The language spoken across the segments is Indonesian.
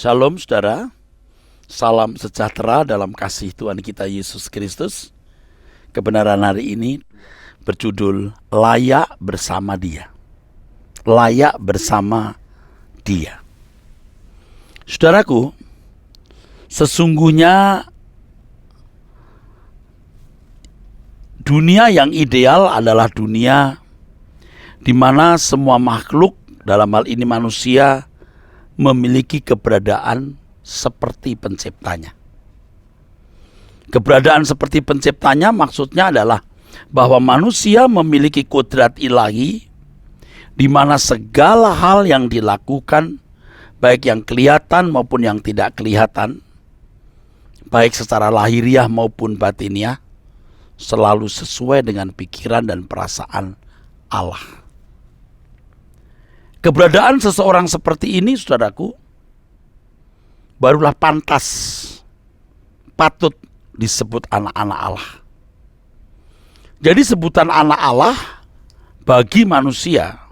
Shalom saudara, salam sejahtera dalam kasih Tuhan kita Yesus Kristus. Kebenaran hari ini berjudul Layak Bersama Dia. Layak bersama Dia. Saudaraku, sesungguhnya dunia yang ideal adalah dunia di mana semua makhluk, dalam hal ini manusia, memiliki keberadaan seperti penciptanya. Keberadaan seperti penciptanya maksudnya adalah bahwa manusia memiliki kodrat ilahi di mana segala hal yang dilakukan, baik yang kelihatan maupun yang tidak kelihatan, baik secara lahiriah maupun batiniah, selalu sesuai dengan pikiran dan perasaan Allah. Keberadaan seseorang seperti ini, saudaraku, barulah pantas, patut disebut anak-anak Allah. Jadi sebutan anak Allah bagi manusia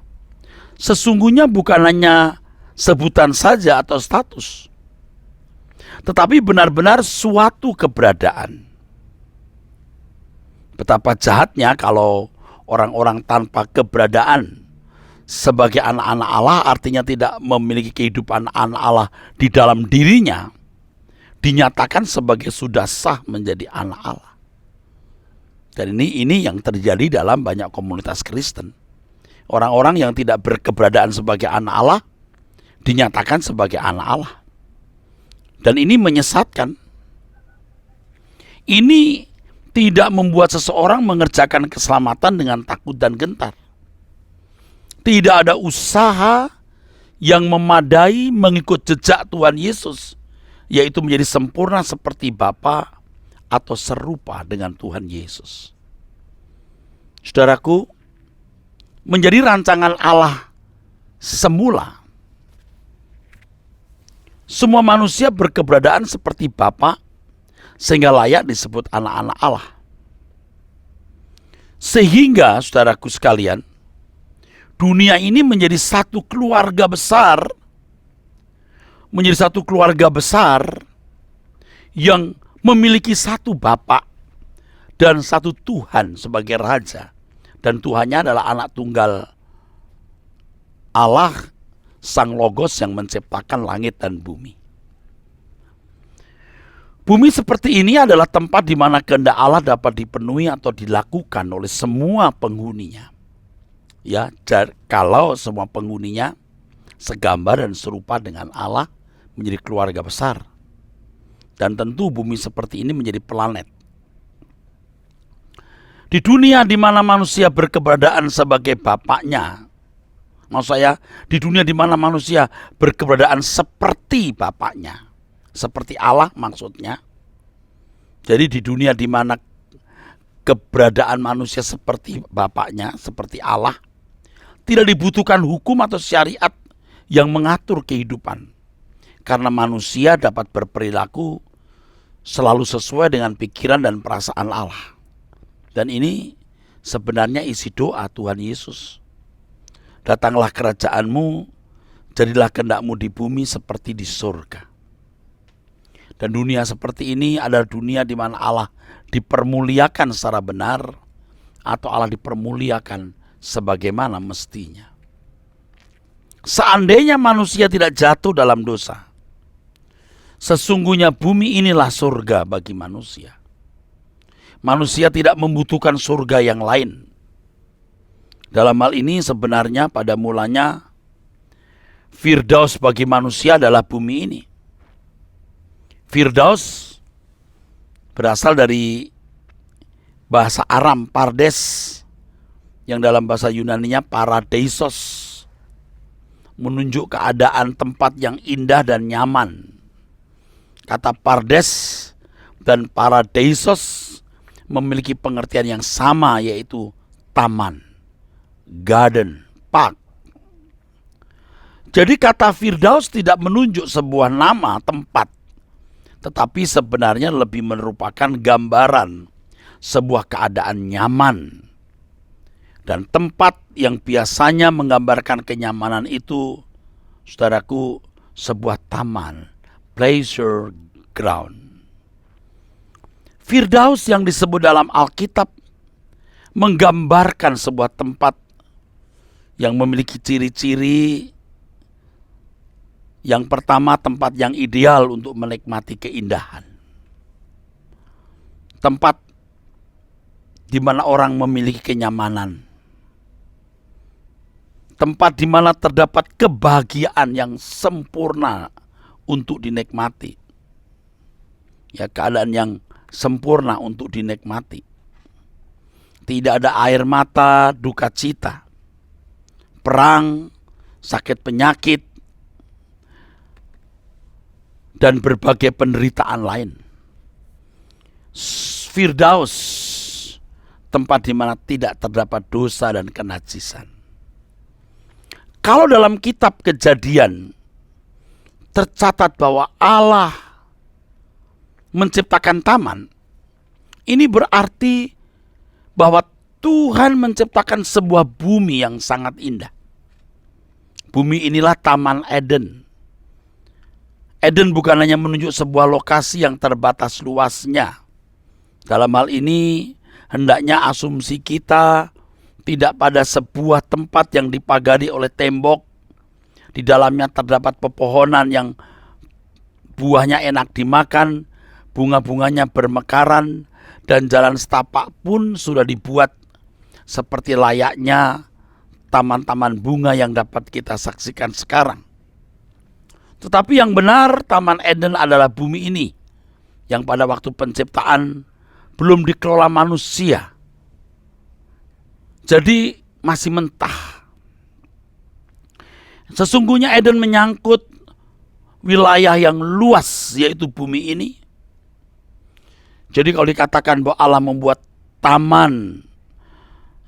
sesungguhnya bukan hanya sebutan saja atau status, tetapi benar-benar suatu keberadaan. Betapa jahatnya kalau orang-orang tanpa keberadaan sebagai anak-anak Allah, artinya tidak memiliki kehidupan anak Allah di dalam dirinya, dinyatakan sebagai sudah sah menjadi anak Allah. Dan ini yang terjadi dalam banyak komunitas Kristen. Orang-orang yang tidak berkeberadaan sebagai anak Allah dinyatakan sebagai anak Allah. Dan ini menyesatkan. Ini tidak membuat seseorang mengerjakan keselamatan dengan takut dan gentar. Tidak ada usaha yang memadai mengikut jejak Tuhan Yesus, yaitu menjadi sempurna seperti Bapa atau serupa dengan Tuhan Yesus. Saudaraku, menjadi rancangan Allah semula, semua manusia berkeberadaan seperti Bapa sehingga layak disebut anak-anak Allah. Sehingga, saudaraku sekalian, dunia ini menjadi satu keluarga besar, yang memiliki satu Bapa dan satu Tuhan sebagai Raja. Dan Tuhannya adalah anak tunggal Allah, Sang Logos yang menciptakan langit dan bumi. Bumi seperti ini adalah tempat di mana kehendak Allah dapat dipenuhi atau dilakukan oleh semua penghuninya. Ya, kalau semua penghuninya segambar dan serupa dengan Allah, menjadi keluarga besar. Dan tentu bumi seperti ini menjadi planet. Di dunia di mana manusia berkeberadaan sebagai bapaknya, maksud saya, di dunia di mana manusia berkeberadaan seperti bapaknya, seperti Allah maksudnya. Jadi di dunia di mana keberadaan manusia seperti bapaknya, seperti Allah, tidak dibutuhkan hukum atau syariat yang mengatur kehidupan. Karena manusia dapat berperilaku selalu sesuai dengan pikiran dan perasaan Allah. Dan ini sebenarnya isi doa Tuhan Yesus. Datanglah kerajaanmu, jadilah kehendakmu di bumi seperti di surga. Dan dunia seperti ini adalah dunia di mana Allah dipermuliakan secara benar, atau Allah dipermuliakan sebagaimana mestinya. Seandainya manusia tidak jatuh dalam dosa, sesungguhnya bumi inilah surga bagi manusia. Manusia tidak membutuhkan surga yang lain. Dalam hal ini sebenarnya pada mulanya Firdaus bagi manusia adalah bumi ini. Firdaus berasal dari bahasa Aram Pardes, yang dalam bahasa Yunaninya paradeisos, menunjuk keadaan tempat yang indah dan nyaman. Kata Pardes dan paradeisos memiliki pengertian yang sama, yaitu taman, garden, park. Jadi kata Firdaus tidak menunjuk sebuah nama tempat, tetapi sebenarnya lebih merupakan gambaran sebuah keadaan nyaman. Dan tempat yang biasanya menggambarkan kenyamanan itu, saudaraku, sebuah taman pleasure ground. Firdaus yang disebut dalam Alkitab menggambarkan sebuah tempat yang memiliki ciri-ciri. Yang pertama, tempat yang ideal untuk menikmati keindahan. Tempat di mana orang memiliki kenyamanan. Tempat di mana terdapat kebahagiaan yang sempurna untuk dinikmati. Ya, keadaan yang sempurna untuk dinikmati. Tidak ada air mata, duka cita, perang, sakit penyakit, dan berbagai penderitaan lain. Firdaus, tempat di mana tidak terdapat dosa dan kenajisan. Kalau dalam kitab Kejadian tercatat bahwa Allah menciptakan taman, ini berarti bahwa Tuhan menciptakan sebuah bumi yang sangat indah. Bumi inilah Taman Eden. Eden bukan hanya menunjuk sebuah lokasi yang terbatas luasnya. Dalam hal ini, hendaknya asumsi kita tidak pada sebuah tempat yang dipagari oleh tembok. Di dalamnya terdapat pepohonan yang buahnya enak dimakan, bunga-bunganya bermekaran, dan jalan setapak pun sudah dibuat seperti layaknya taman-taman bunga yang dapat kita saksikan sekarang. Tetapi yang benar, Taman Eden adalah bumi ini yang pada waktu penciptaan belum dikelola manusia. Jadi masih mentah. Sesungguhnya Eden menyangkut wilayah yang luas, yaitu bumi ini. Jadi kalau dikatakan bahwa Allah membuat taman,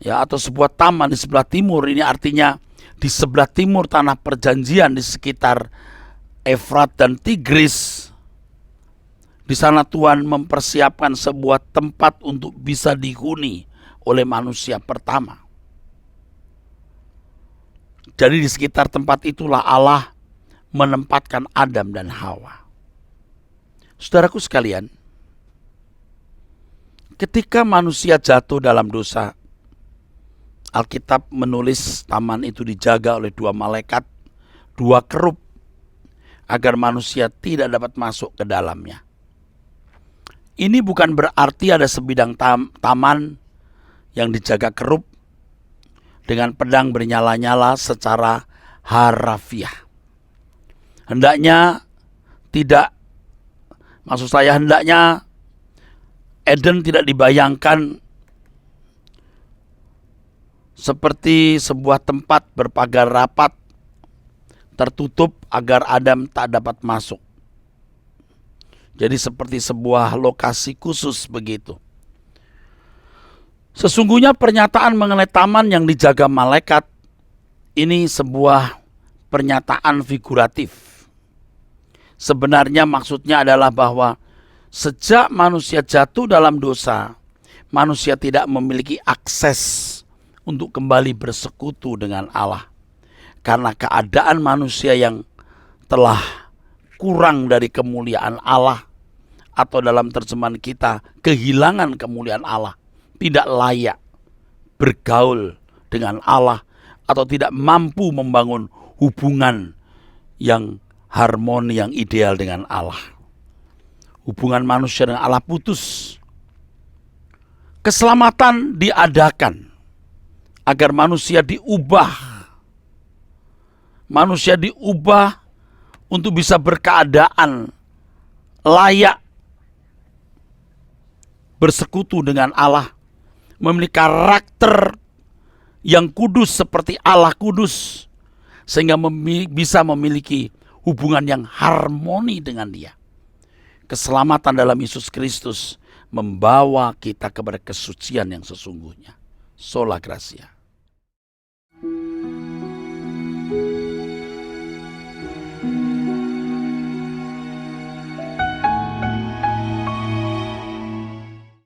ya, atau sebuah taman di sebelah timur, ini artinya di sebelah timur tanah perjanjian di sekitar Efrat dan Tigris. Di sana Tuhan mempersiapkan sebuah tempat untuk bisa dihuni oleh manusia pertama. Jadi di sekitar tempat itulah Allah menempatkan Adam dan Hawa. Saudaraku sekalian, ketika manusia jatuh dalam dosa, Alkitab menulis taman itu dijaga oleh dua malaikat, dua kerub, agar manusia tidak dapat masuk ke dalamnya. Ini bukan berarti ada sebidang taman yang dijaga kerub dengan pedang bernyala-nyala secara harafiah. Hendaknya Eden tidak dibayangkan seperti sebuah tempat berpagar rapat, tertutup agar Adam tak dapat masuk. Jadi seperti sebuah lokasi khusus begitu. Sesungguhnya pernyataan mengenai taman yang dijaga malaikat ini sebuah pernyataan figuratif. Sebenarnya maksudnya adalah bahwa sejak manusia jatuh dalam dosa, manusia tidak memiliki akses untuk kembali bersekutu dengan Allah. Karena keadaan manusia yang telah kurang dari kemuliaan Allah, atau dalam terjemahan kita kehilangan kemuliaan Allah, tidak layak bergaul dengan Allah, atau tidak mampu membangun hubungan yang harmoni, yang ideal dengan Allah. Hubungan manusia dengan Allah putus. Keselamatan diadakan agar manusia diubah. Manusia diubah untuk bisa berkeadaan layak bersekutu dengan Allah, memiliki karakter yang kudus seperti Allah kudus, sehingga bisa memiliki hubungan yang harmoni dengan Dia. Keselamatan dalam Yesus Kristus membawa kita kepada kesucian yang sesungguhnya. Sola Gracia.